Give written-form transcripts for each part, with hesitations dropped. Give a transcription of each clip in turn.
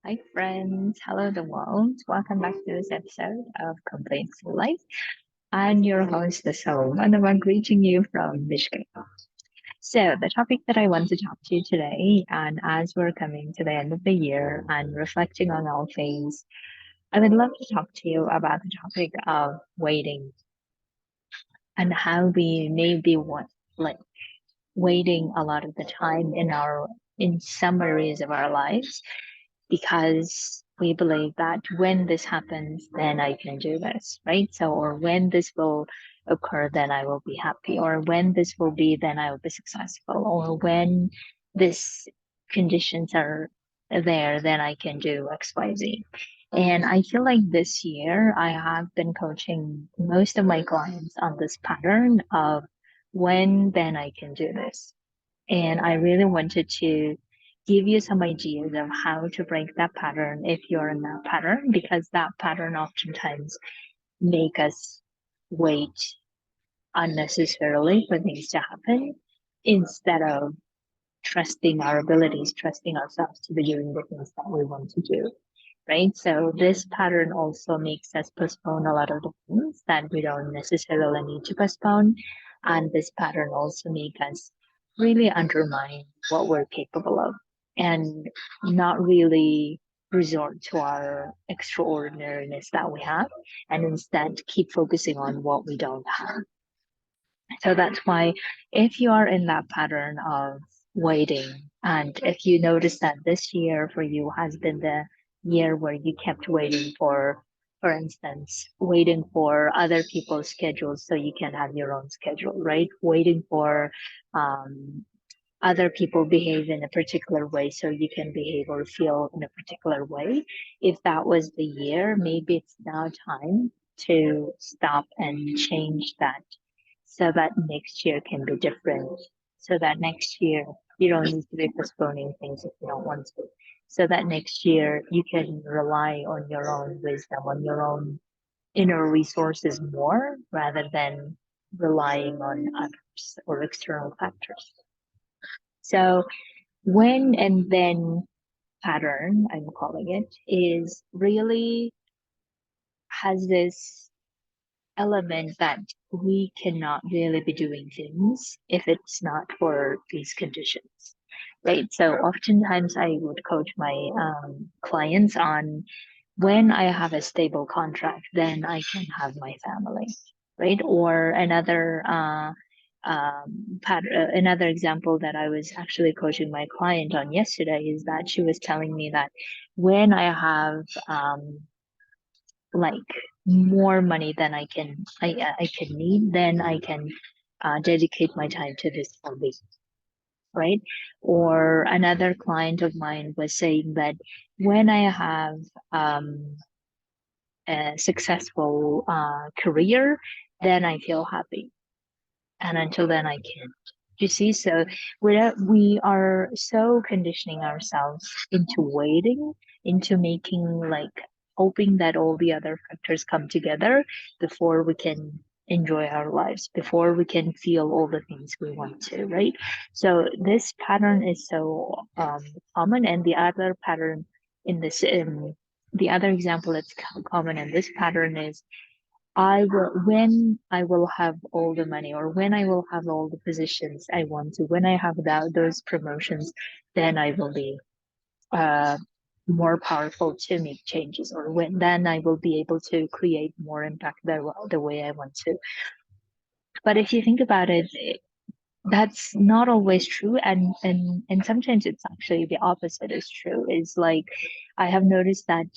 Hi, friends. Hello, the world. Welcome back to this episode of Complaints for Life. I'm your host, the soul, and I'm greeting you from Bishkek. So, the topic that I want to talk to you today, and as we're coming to the end of the year and reflecting on all things, I would love to talk to you about the topic of waiting and how we maybe want, like, waiting a lot of the time in some areas of our lives because we believe that when this happens, then I can do this, right? So, or when this will occur, then I will be happy, or when this will be, then I will be successful, or when this conditions are there, then I can do XYZ. And I feel like this year I have been coaching most of my clients on this pattern of when then I can do this. And I really wanted to give you some ideas of how to break that pattern if you're in that pattern, because that pattern oftentimes make us wait unnecessarily for things to happen instead of trusting our abilities, trusting ourselves to be doing the things that we want to do. Right. So this pattern also makes us postpone a lot of the things that we don't necessarily need to postpone. And this pattern also makes us really undermine what we're capable of and not really resort to our extraordinariness that we have and instead keep focusing on what we don't have. So that's why if you are in that pattern of waiting, and if you notice that this year for you has been the year where you kept waiting for instance, waiting for other people's schedules so you can have your own schedule, right? Waiting for other people behave in a particular way so you can behave or feel in a particular way. If that was the year, maybe it's now time to stop and change that so that next year can be different. So that next year you don't need to be postponing things if you don't want to. So that next year you can rely on your own wisdom, on your own inner resources more rather than relying on others or external factors. So when and then pattern, I'm calling it, is really has this element that we cannot really be doing things if it's not for these conditions, right? So oftentimes I would coach my clients on when I have a stable contract, then I can have my family, right? Or another example that I was actually coaching my client on yesterday is that she was telling me that when I have like more money than I can need, then I can dedicate my time to this hobby, right? Or another client of mine was saying that when I have a successful career, then I feel happy, and until then I can't. You see, so we are so conditioning ourselves into waiting, into making like hoping that all the other factors come together before we can enjoy our lives, before we can feel all the things we want to, right? So this pattern is so common, and the other pattern in this, the other example that's common in this pattern is when I will have all the money or when I will have all the positions I want to, when I have those promotions, then I will be uh, more powerful to make changes, or when then I will be able to create more impact the way I want to. But if you think about it, that's not always true, and sometimes it's actually the opposite is true. Is like I have noticed that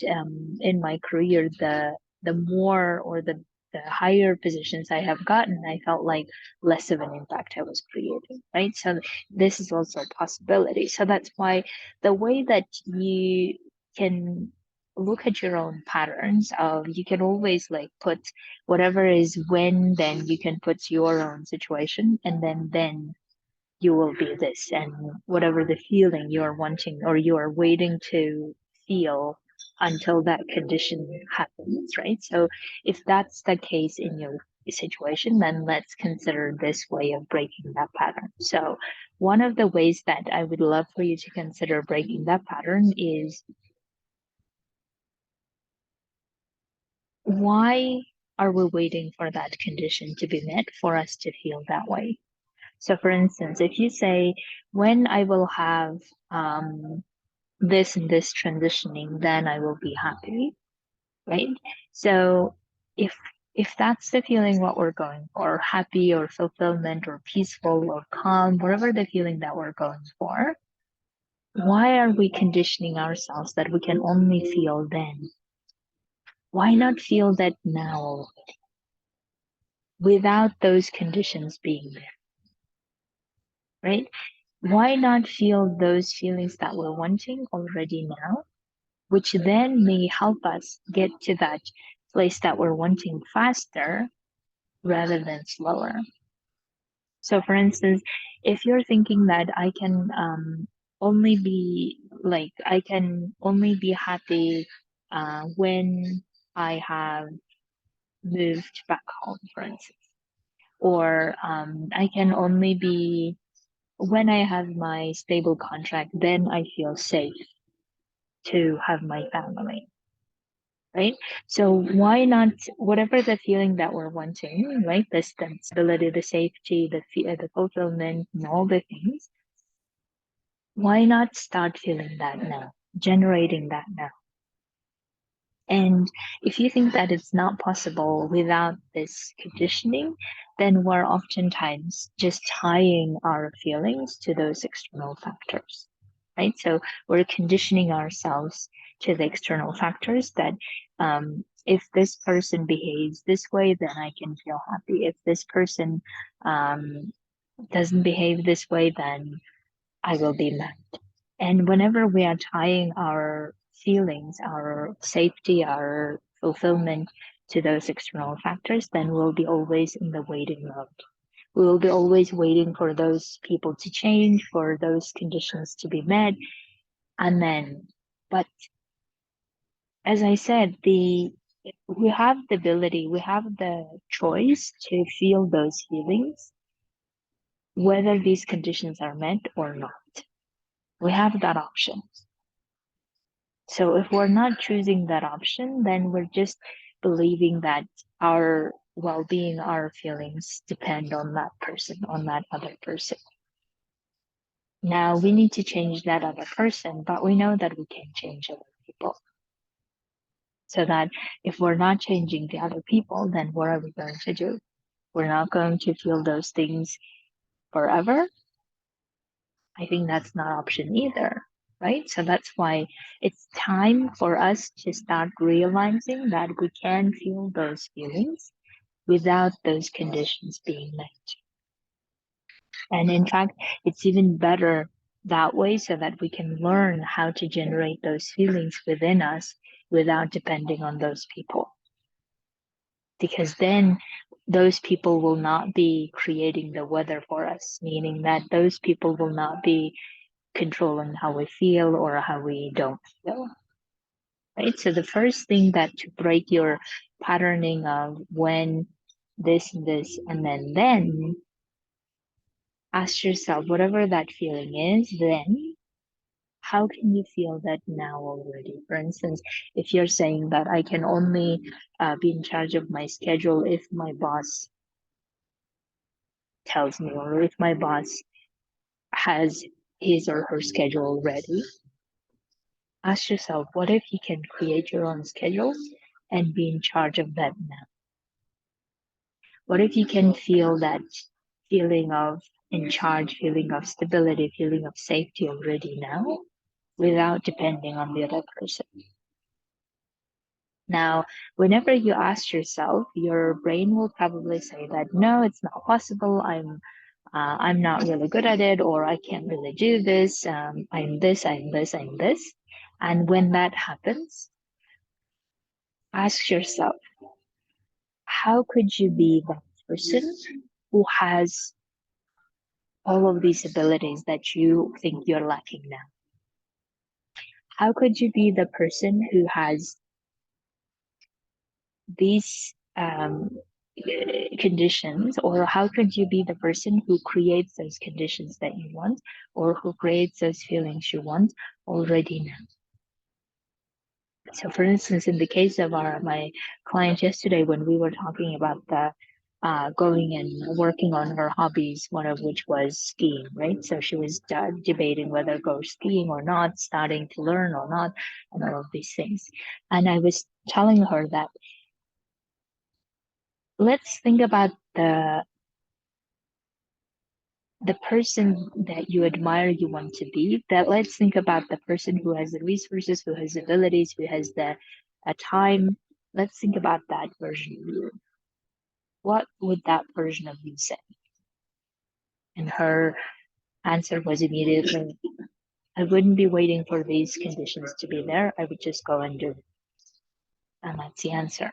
in my career, the more or the higher positions I have gotten, I felt like less of an impact I was creating, right? So this is also a possibility. So that's why the way that you can look at your own patterns of you can always like put whatever is when, then you can put your own situation, and then you will be this, and whatever the feeling you're wanting or you are waiting to feel until that condition happens, right? So if that's the case in your situation, then let's consider this way of breaking that pattern. So one of the ways that I would love for you to consider breaking that pattern is why are we waiting for that condition to be met for us to feel that way? So, for instance, if you say, when I will have this and this transitioning, then I will be happy, right? So, if if that's the feeling what we're going for, happy or fulfillment or peaceful or calm, whatever the feeling that we're going for, why are we conditioning ourselves that we can only feel then? Why not feel that now without those conditions being there, right? Why not feel those feelings that we're wanting already now, which then may help us get to that place that we're wanting faster rather than slower? So, for instance, if you're thinking that only be I can only be happy when I have moved back home, for instance, or I can only be when I have my stable contract, then I feel safe to have my family, right? So why not, whatever the feeling that we're wanting, right? The stability, the safety, the fulfillment, and all the things. Why not start feeling that now, generating that now? And if you think that it's not possible without this conditioning, then we're oftentimes just tying our feelings to those external factors, right? So we're conditioning ourselves to the external factors that if this person behaves this way, then I can feel happy. If this person um, doesn't behave this way, then I will be mad. And whenever we are tying our feelings, our safety, our fulfillment to those external factors, then we'll be always in the waiting mode. We will be always waiting for those people to change, for those conditions to be met. And then, but as I said, we have the ability, we have the choice to feel those feelings, whether these conditions are met or not. We have that option. So if we're not choosing that option, then we're just believing that our well-being, our feelings depend on that person, on that other person. Now we need to change that other person, but we know that we can change other people. So that if we're not changing the other people, then what are we going to do? We're not going to feel those things forever. I think that's not option either, right? So that's why it's time for us to start realizing that we can feel those feelings without those conditions being met. And in fact, it's even better that way so that we can learn how to generate those feelings within us without depending on those people. Because then those people will not be creating the weather for us, meaning that those people will not be controlling how we feel or how we don't feel, right? So the first thing that to break your patterning of when this and then ask yourself whatever that feeling is, then how can you feel that now already? For instance, if you're saying that I can only be in charge of my schedule if my boss tells me, or if my boss has his or her schedule ready, ask yourself, what if you can create your own schedule and be in charge of that now? What if you can feel that feeling of in charge, feeling of stability, feeling of safety already now without depending on the other person? Now, whenever you ask yourself, your brain will probably say that no, it's not possible. I'm not really good at it, or I can't really do this. I'm this, I'm this, I'm this. And when that happens, ask yourself, how could you be that person who has all of these abilities that you think you're lacking now? How could you be the person who has these conditions, or how could you be the person who creates those conditions that you want, or who creates those feelings you want already now? So, for instance, in the case of my client yesterday, when we were talking about the going and working on her hobbies, one of which was skiing, right? So she was debating whether go skiing or not, starting to learn or not, and all of these things. And I was telling her that let's think about the person that you admire, you want to be. That let's think about the person who has the resources, who has abilities, who has the time. Let's think about that version of you. What would that version of you say? And her answer was immediately, I wouldn't be waiting for these conditions to be there. I would just go and do it. And that's the answer.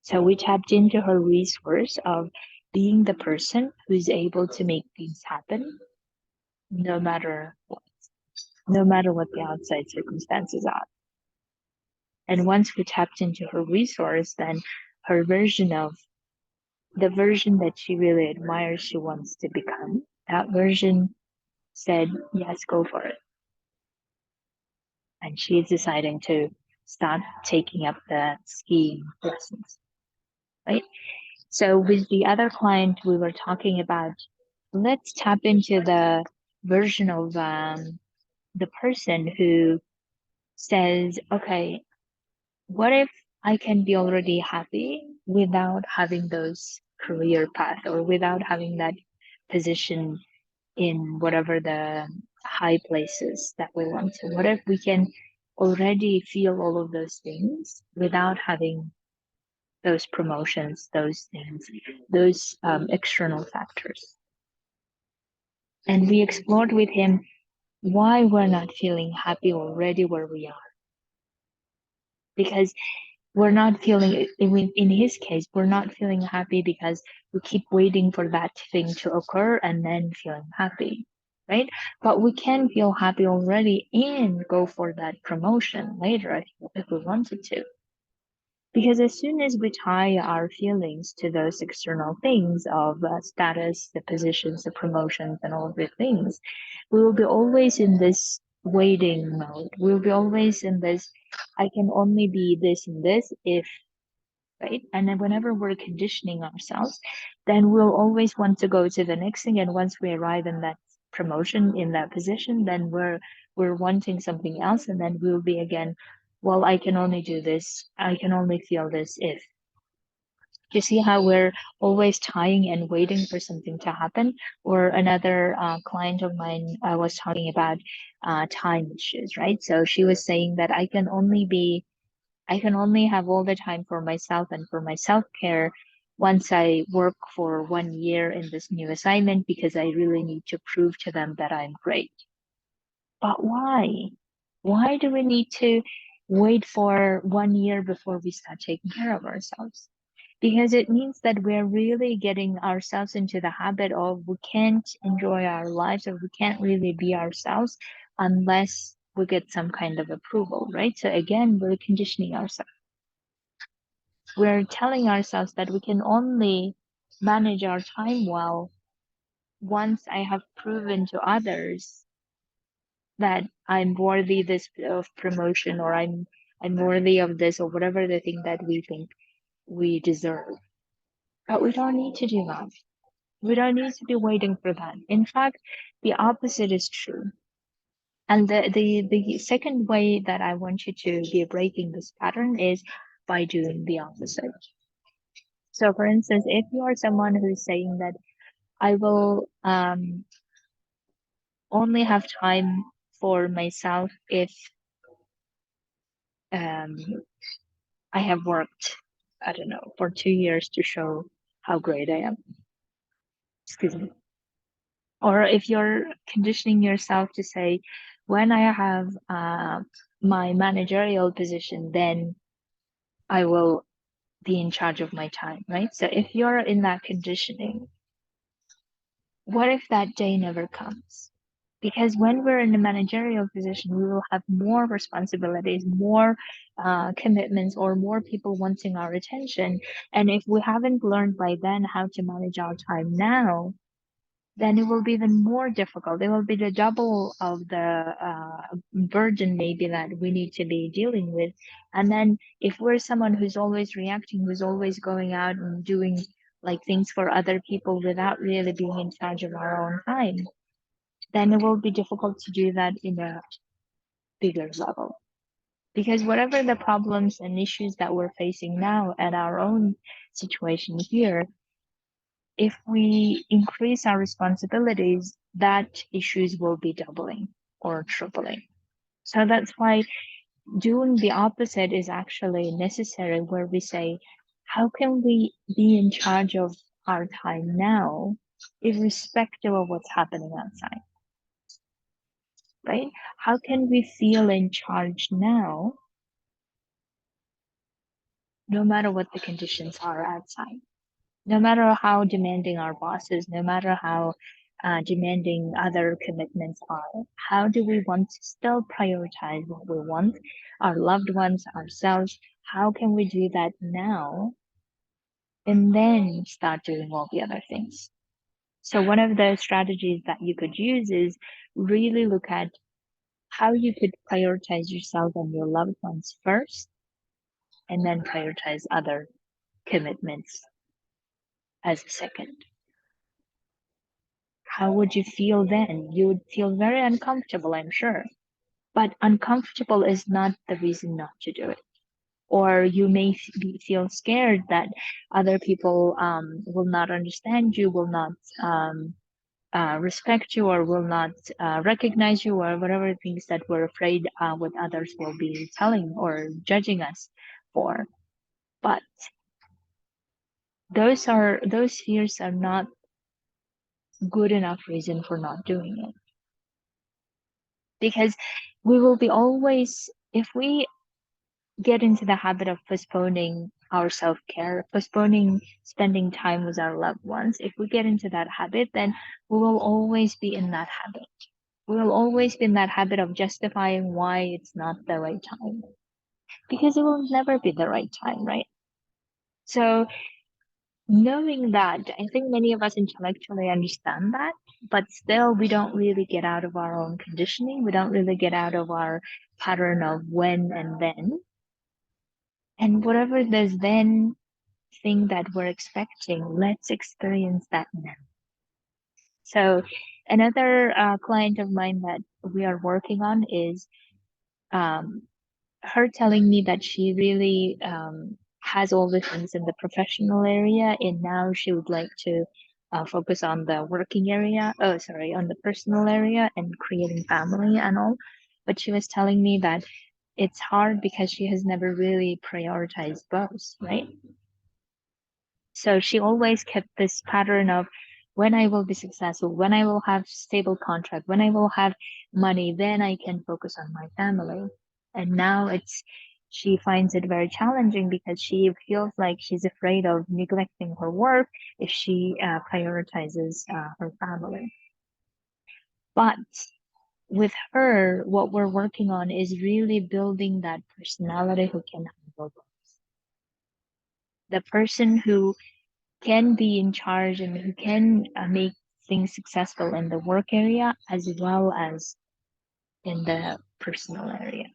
So we tapped into her resource of being the person who's able to make things happen no matter what, no matter what the outside circumstances are. And once we tapped into her resource, then her version of the version that she really admires, she wants to become, that version said, yes, go for it. And she's deciding to start taking up the skiing lessons, right? So with the other client, we were talking about, let's tap into the version of the person who says, okay, what if I can be already happy without having those career path or without having that position in whatever the high places that we want to? What if we can already feel all of those things without having those promotions, those things, those external factors? And we explored with him why we're not feeling happy already where we are. Because we're not feeling, in his case, we're not feeling happy because we keep waiting for that thing to occur and then feeling happy, right? But we can feel happy already and go for that promotion later if we wanted to. Because as soon as we tie our feelings to those external things of status, the positions, the promotions, and all of the things, we will be always in this waiting mode. We'll be always in this, I can only be this and this if, right? And then whenever we're conditioning ourselves, then we'll always want to go to the next thing. And once we arrive in that promotion, in that position, then we're wanting something else. And then we'll be again, well, I can only do this. I can only feel this if. You see how we're always tying and waiting for something to happen? Or another client of mine was talking about time issues, right? So she was saying that I can only have all the time for myself and for my self-care once I work for 1 year in this new assignment because I really need to prove to them that I'm great. But why? Why do we need to wait for 1 year before we start taking care of ourselves? Because it means that we're really getting ourselves into the habit of we can't enjoy our lives or we can't really be ourselves unless we get some kind of approval, right? So again, we're conditioning ourselves. We're telling ourselves that we can only manage our time well once I have proven to others that I'm worthy this of promotion or I'm worthy of this or whatever the thing that we think we deserve. But we don't need to do that. We don't need to be waiting for that. In fact, the opposite is true. And the second way that I want you to be breaking this pattern is by doing the opposite. So for instance, if you are someone who's saying that I will only have time for myself if um, I have worked, I don't know, for 2 years to show how great I am. Excuse me. Or if you're conditioning yourself to say, when I have my managerial position, then I will be in charge of my time, right? So if you're in that conditioning, what if that day never comes? Because when we're in a managerial position, we will have more responsibilities, more commitments, or more people wanting our attention. And if we haven't learned by then how to manage our time now, then it will be even more difficult. It will be the double of the burden maybe that we need to be dealing with. And then if we're someone who's always reacting, who's always going out and doing like things for other people without really being in charge of our own time, then it will be difficult to do that in a bigger level. Because whatever the problems and issues that we're facing now at our own situation here, if we increase our responsibilities, that issues will be doubling or tripling. So that's why doing the opposite is actually necessary, where we say, how can we be in charge of our time now, irrespective of what's happening outside, right? How can we feel in charge now, no matter what the conditions are outside? No matter how demanding our bosses, no matter how demanding other commitments are, how do we want to still prioritize what we want, our loved ones, ourselves? How can we do that now and then start doing all the other things? So, one of the strategies that you could use is really look at how you could prioritize yourself and your loved ones first, and then prioritize other commitments as a second. How would you feel then? You would feel very uncomfortable, I'm sure. But uncomfortable is not the reason not to do it. Or you may feel scared that other people will not understand you, will not respect you, or will not recognize you, or whatever things that we're afraid what others will be telling or judging us for. But those fears are not good enough reason for not doing it, because we will be always, if we get into the habit of postponing our self-care, postponing spending time with our loved ones, if we get into that habit, then we will always be in that habit. We will always be in that habit of justifying why it's not the right time, because it will never be the right time, right? So knowing that, I think many of us intellectually understand that, but still we don't really get out of our own conditioning. We don't really get out of our pattern of when and then. And whatever this then thing that we're expecting, let's experience that now. So another client of mine that we are working on is um, her telling me that she really has all the things in the professional area, and now she would like to focus on the working area. Oh, sorry, on the personal area and creating family and all. But she was telling me that it's hard because she has never really prioritized both, right? So she always kept this pattern of when I will be successful, when I will have stable contract, when I will have money, then I can focus on my family. And now she finds it very challenging because she feels like she's afraid of neglecting her work if she prioritizes her family. But with her, what we're working on is really building that personality who can handle both. The person who can be in charge and who can make things successful in the work area as well as in the personal area.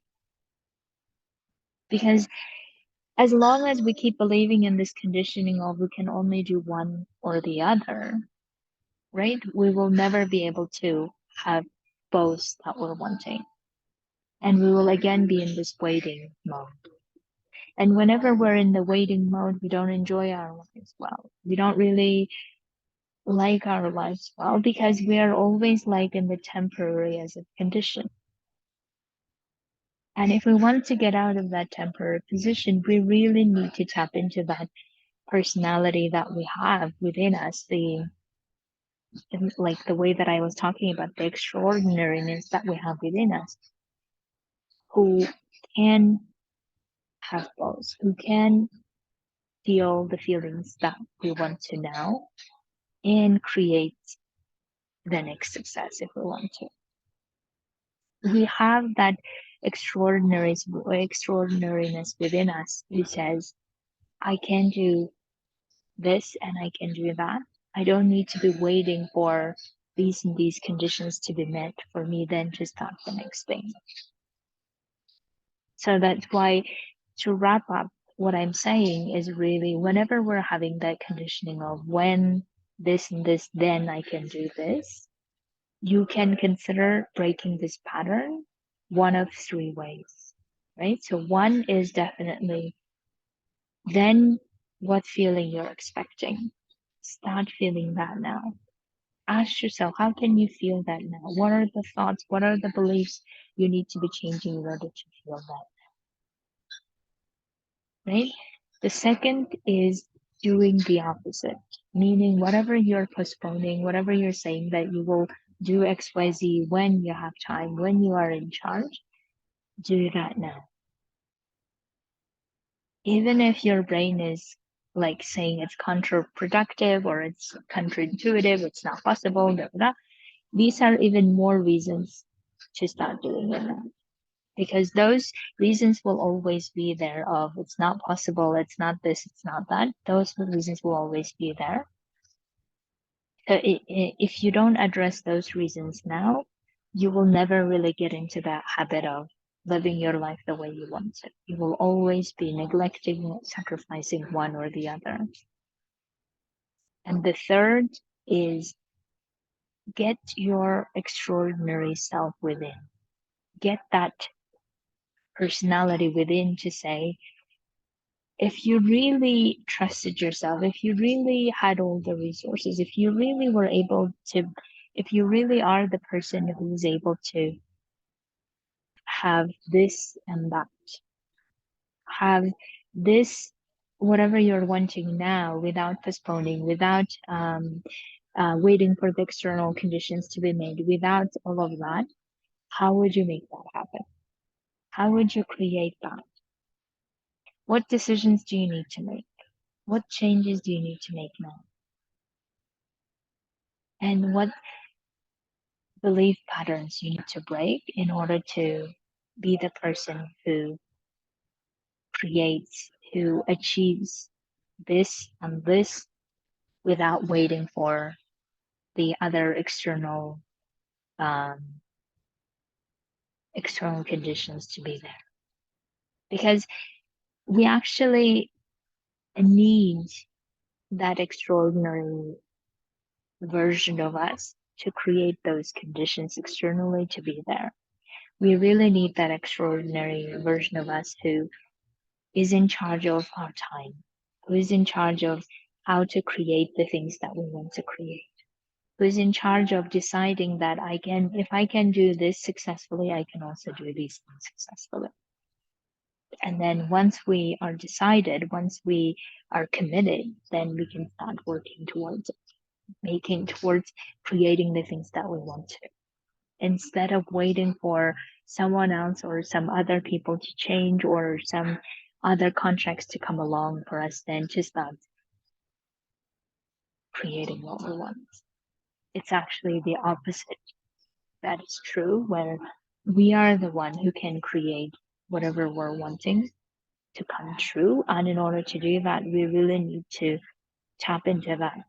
Because as long as we keep believing in this conditioning of we can only do one or the other, right, we will never be able to have both that we're wanting. And we will again be in this waiting mode. And whenever we're in the waiting mode, we don't enjoy our lives well. We don't really like our lives well because we are always like in the temporary as a condition. And if we want to get out of that temporary position, we really need to tap into that personality that we have within us, like the way that I was talking about, the extraordinariness that we have within us, who can have both, who can feel the feelings that we want to now and create the next success if we want to. We have that extraordinariness within us who says, I can do this and I can do that. I don't need to be waiting for these and these conditions to be met for me then to start the next thing. So that's why, to wrap up, what I'm saying is really whenever we're having that conditioning of when this and this, then I can do this, you can consider breaking this pattern one of three ways, right? So one is definitely then what feeling you're expecting. Start feeling that now. Ask yourself, how can you feel that now? What are the thoughts? What are the beliefs you need to be changing in order to feel that, right? The second is doing the opposite, meaning whatever you're postponing, whatever you're saying that you will do XYZ when you have time, when you are in charge, do that now. Even if your brain is like saying it's counterproductive or it's counterintuitive, it's not possible, blah, blah, these are even more reasons to start doing it now. Because those reasons will always be there of it's not possible, it's not this, it's not that. Those reasons will always be there. So if you don't address those reasons now, you will never really get into that habit of living your life the way you want it. You will always be neglecting, sacrificing one or the other. And the third is get your extraordinary self within. Get that personality within to say, if you really trusted yourself, if you really had all the resources, if you really were able to, if you really are the person who's able to have this and that, have this, whatever you're wanting now without postponing, without waiting for the external conditions to be made, without all of that, how would you make that happen? How would you create that? What decisions do you need to make? What changes do you need to make now? And what belief patterns you need to break in order to be the person who creates, who achieves this and this without waiting for the other um, external conditions to be there. Because we actually need that extraordinary version of us to create those conditions externally to be there. We really need that extraordinary version of us who is in charge of our time, who is in charge of how to create the things that we want to create, who is in charge of deciding that if I can do this successfully, I can also do these things successfully. And then once we are decided, once we are committed, then we can start working towards it, making towards creating the things that we want to, instead of waiting for someone else or some other people to change or some other contracts to come along for us then to start creating what we want. It's actually the opposite that is true, where we are the one who can create whatever we're wanting to come true. And in order to do that, we really need to tap into that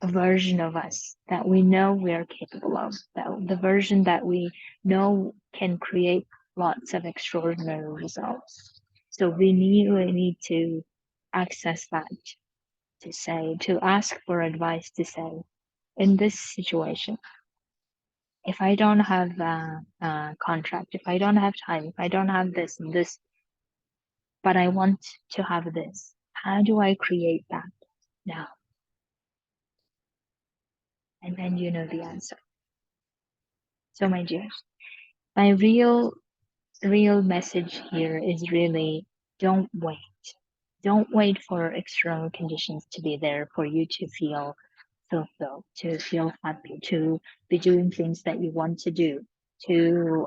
version of us that we know we are capable of, that the version that we know can create lots of extraordinary results. So we really need to access that, to say, to ask for advice, to say, in this situation, if I don't have a contract, if I don't have time, if I don't have this and this, but I want to have this, how do I create that now? And then you know the answer. So my dears, my real message here is really don't wait. Don't wait for external conditions to be there for you to feel fulfilled, to feel happy, to be doing things that you want to do, to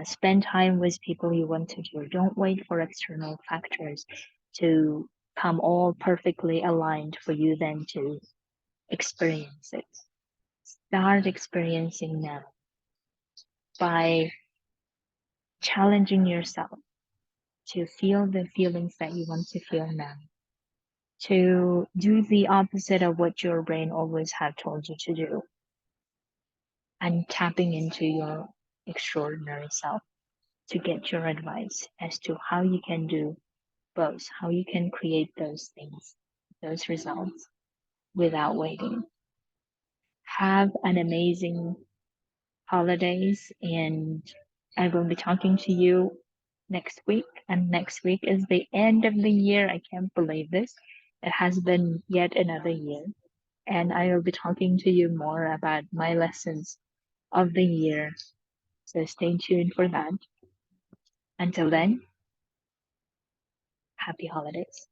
spend time with people you want to do. Don't wait for external factors to come all perfectly aligned for you then to experience it. Start experiencing now by challenging yourself to feel the feelings that you want to feel now. to do the opposite of what your brain always have told you to do, and tapping into your extraordinary self to get your advice as to how you can do both, how you can create those things, those results without waiting. Have an amazing holidays, and I will be talking to you next week. And next week is the end of the year. I can't believe this. It has been yet another year. And I will be talking to you more about my lessons of the year. So stay tuned for that. Until then, happy holidays.